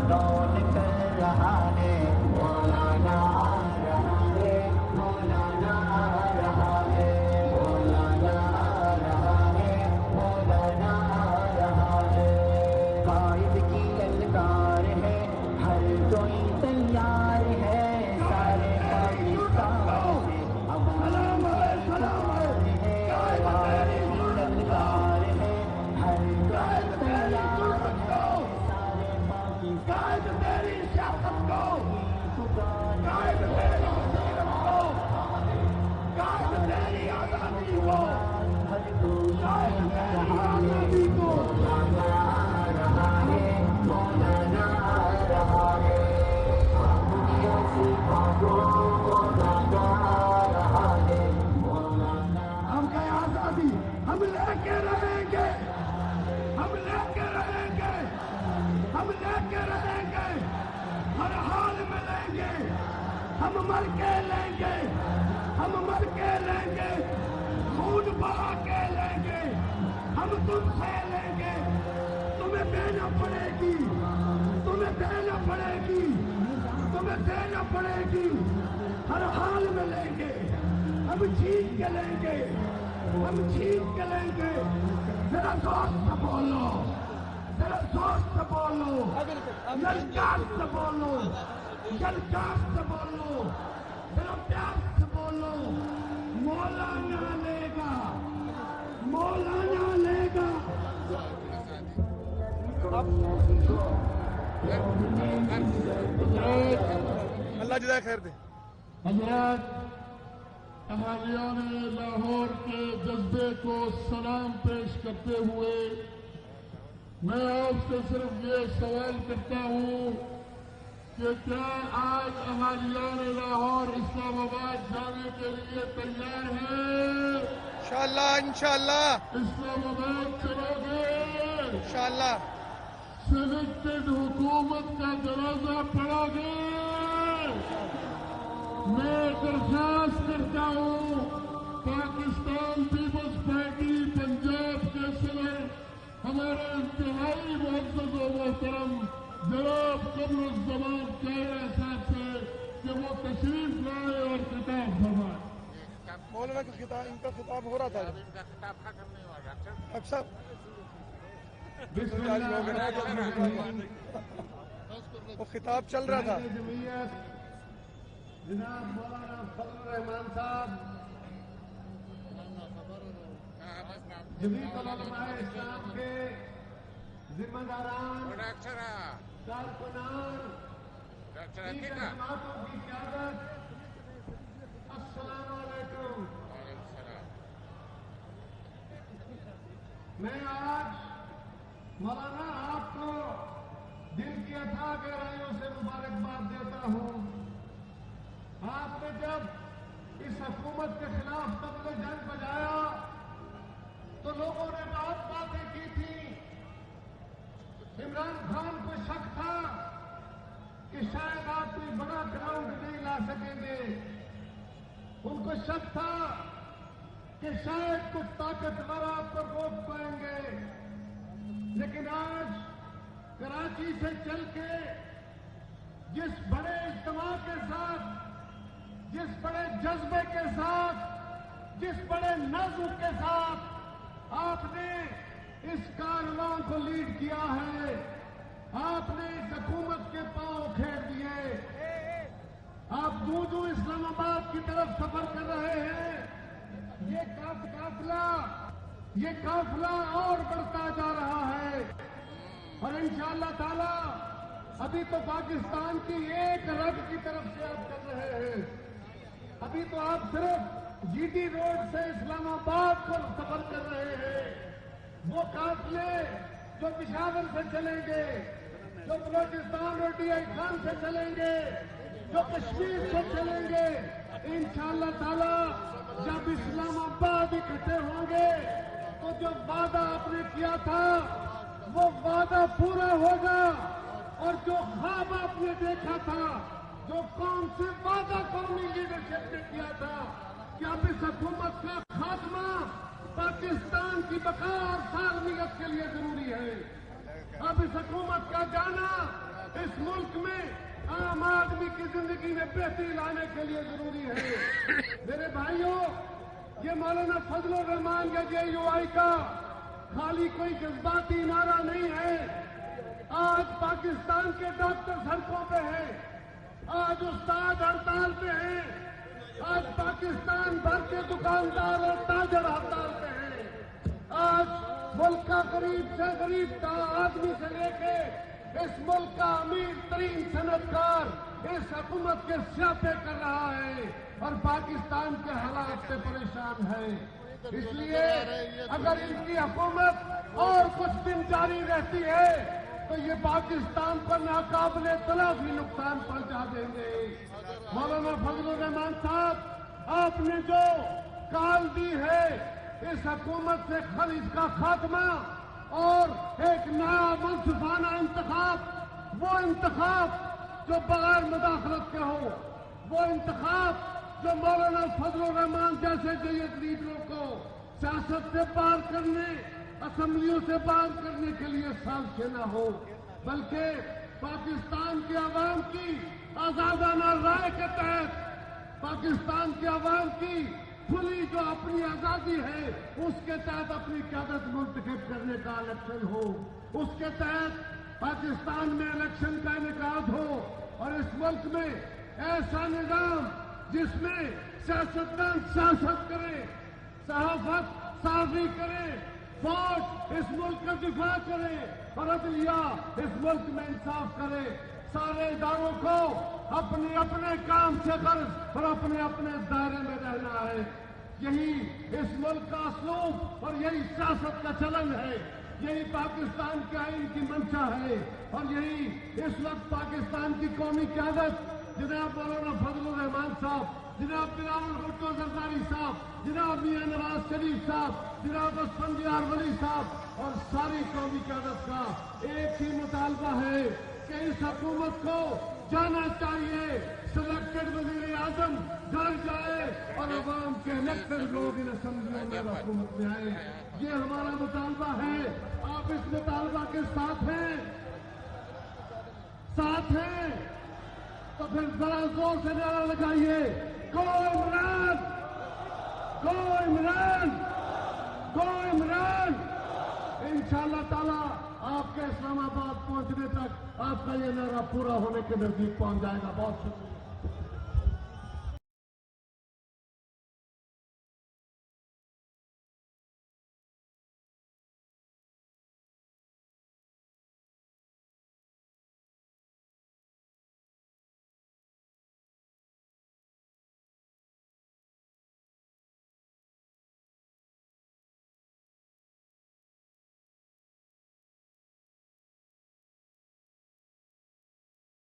کون کر رہا ہے مولانا آ رہا ہے مولانا آ رہا ہے مولانا آ رہا ہے مولانا آ رہا ہے قائد کی للکار ہے ہر کوئی تیار ہے سارے پاکستان سے عوام کی للکار ہے قائد کی للکار ہے ہر کوئی تیار ہے سارے قائد تیری سیاست کو پکار قائد تیری حکومت کو قائد تیری آزادی کو ہر کوئی قائد تیری آزادی کو مولانا آ رہا ہے مولانا آ رہا ہے دنیا سے بھاگو مولانا آ رہا ہے مولانا ہم کا آزادی ہم لے کے رہیں گے ہم لے کے رہیں گے ہم لے کے رہیں گے ہر حال میں لیں گے ہم مر کے لیں گے ہم مر کے لیں گے خون بہا کے لیں گے ہم تم سے لیں گے تمہیں دینا پڑے گی تمہیں دینا پڑے گی تمہیں دینا پڑے گی ہر حال میں لیں گے ہم چھین کے لیں گے ہم چھین کے لیں گے ذرا دوست بولو ذرا دوست بولو للکار سے بولو للکار سے بولو ذرا پیار سے بولو مولانا لے گا مولانا لے گا اللہ جزائے خیر دے. حضرات اہالیان لاہور کے جذبے کو سلام پیش کرتے ہوئے میں آپ سے صرف یہ سوال کرتا ہوں کہ کیا آج اہالیان لاہور اسلام آباد جانے کے لیے تیار ہیں؟ انشاءاللہ انشاءاللہ اسلام آباد چلو گے؟ انشاءاللہ. سلیکٹڈ حکومت کا جنازہ پڑھو گے؟ میں درخواست کرتا ہوں پاکستان پیپلز پارٹی پنجاب کے صدر ہمارے انتہائی معزز و محترم جناب قمر الزمان کائرہ صاحب سے کہ وہ تشریف لائے اور خطاب فرمائیں. مولانا کا خطاب ان کا خطاب ہو رہا تھا. ان کا خطاب ختم نہیں ہوا ڈاکٹر صاحب. اکثر بسم اللہ الرحمن الرحیم. وہ خطاب چل رہا تھا. جمعیت جناب مولانا فضل الرحمان صاحب جدید علماء اسلام کے ذمہ داران ڈاکٹر کارکنان ڈاکٹر کی خدماتوں کی قیادت السلام علیکم. وعلیکم السلام. میں آج مولانا آپ کو دل کی اتھا گہرائیوں سے مبارکباد دیتا ہوں. آپ نے جب اس حکومت کے خلاف طبل جنگ بجایا تو لوگوں نے بہت باتیں کی تھیں. عمران خان کو شک تھا کہ شاید آپ کوئی بڑا گراؤنڈ نہیں لا سکیں گے. ان کو شک تھا کہ شاید کچھ طاقتور آپ کو روک پائیں گے. لیکن آج کراچی سے چل کے جس بڑے اجتماع کے ساتھ جس بڑے جذبے کے ساتھ جس بڑے نظم کے ساتھ آپ نے اس کارواں کو لیڈ کیا ہے، آپ نے اس حکومت کے پاؤں کھیر دیے. آپ جو اسلام آباد کی طرف سفر کر رہے ہیں، یہ قافلہ اور بڑھتا جا رہا ہے. اور انشاءاللہ تعالی ابھی تو پاکستان کی ایک رگ کی طرف سے آپ کر رہے ہیں. ابھی تو آپ صرف جی ٹی روڈ سے اسلام آباد پر سفر کر رہے ہیں. وہ قافلے جو پشاور سے چلیں گے، جو بلوچستان اور ڈی آئی خان سے چلیں گے، جو کشمیر سے چلیں گے، انشاءاللہ تعالی جب اسلام آباد اکٹھے ہوں گے تو جو وعدہ آپ نے کیا تھا وہ وعدہ پورا ہوگا. اور جو خواب آپ نے دیکھا تھا، جو قوم سے وعدہ قومی لیڈرشپ نے کیا تھا کہ اب اس حکومت کا خاتمہ پاکستان کی بقا اور سالمیت کے لیے ضروری ہے، اب اس حکومت کا جانا اس آدمی کی زندگی میں بہتری لانے کے لیے ضروری ہے۔ میرے بھائیوں، یہ مولانا فضل الرحمان کا JUI کا خالی کوئی جذباتی نعرہ نہیں ہے۔ آج پاکستان کے ڈاکٹر سڑکوں پہ ہیں، آج استاد ہڑتال پہ ہیں، آج پاکستان بھر کے دکاندار اور تاجر ہڑتال پہ ہیں۔ آج ملک کا غریب سے غریب کا آدمی سے لے کے اس ملک کا امیر ترین صنعت کار اس حکومت کے سیاپے کر رہا ہے اور پاکستان کے حالات سے پریشان ہے۔ اس لیے اگر ان کی حکومت اور کچھ دن جاری رہتی ہے تو یہ پاکستان پر ناقابل تلافی نقصان پہنچا دیں گے۔ مولانا فضل الرحمان صاحب، آپ نے جو کال دی ہے اس حکومت سے خلیج کا خاتمہ اور ایک نیا منصفانہ انتخاب، وہ انتخاب جو بغیر مداخلت کے ہو، وہ انتخاب جو مولانا فضل الرحمان جیسے جیت لیڈروں کو سیاست سے باہر کرنے، اسمبلیوں سے باہر کرنے کے لیے سازشیں نہ ہو، بلکہ پاکستان کی عوام کی آزادانہ رائے کے تحت، پاکستان کی عوام کی کھلی جو اپنی آزادی ہے اس کے تحت اپنی قیادت منتخب کرنے کا الیکشن ہو، اس کے تحت پاکستان میں الیکشن کا انعقاد ہو اور اس ملک میں ایسا نظام جس میں سیاستدان سیاست کرے، صحافت صحافی کرے، فوج اس ملک کا دفاع کرے اور عدلیہ اس ملک میں انصاف کرے، سارے اداروں کو اپنے اپنے کام سے غرض اور اپنے اپنے دائرے میں رہنا ہے۔ یہی اس ملک کا اسلوب اور یہی سیاست کا چلن ہے، یہی پاکستان کے آئین کی منشا ہے اور یہی اس وقت پاکستان کی قومی قیادت جناب مولانا فضل الرحمان صاحب، جناب بلاول بھٹو زرداری صاحب، جناب میاں نواز شریف صاحب، جناب اسفندیار ولی صاحب اور ساری قومی قیادت کا ایک ہی مطالبہ ہے کہ اس حکومت کو جانا چاہیے، سلیکٹڈ وزیر اعظم گھر جائے اور عوام کے الیکٹڈ لوگ ان اسمبلیوں میں حکومت میں آئے۔ یہ ہمارا مطالبہ ہے۔ آپ اس مطالبہ کے ساتھ ہیں تو پھر ذرا زور سے نعرہ لگائیے، گو عمران، گو عمران، گو عمران۔ انشاءاللہ تعالی آپ کے اسلام آباد پہنچنے تک آپ کا یہ نعرہ پورا ہونے کے نزدیک پہنچ جائے گا۔ بہت شکریہ۔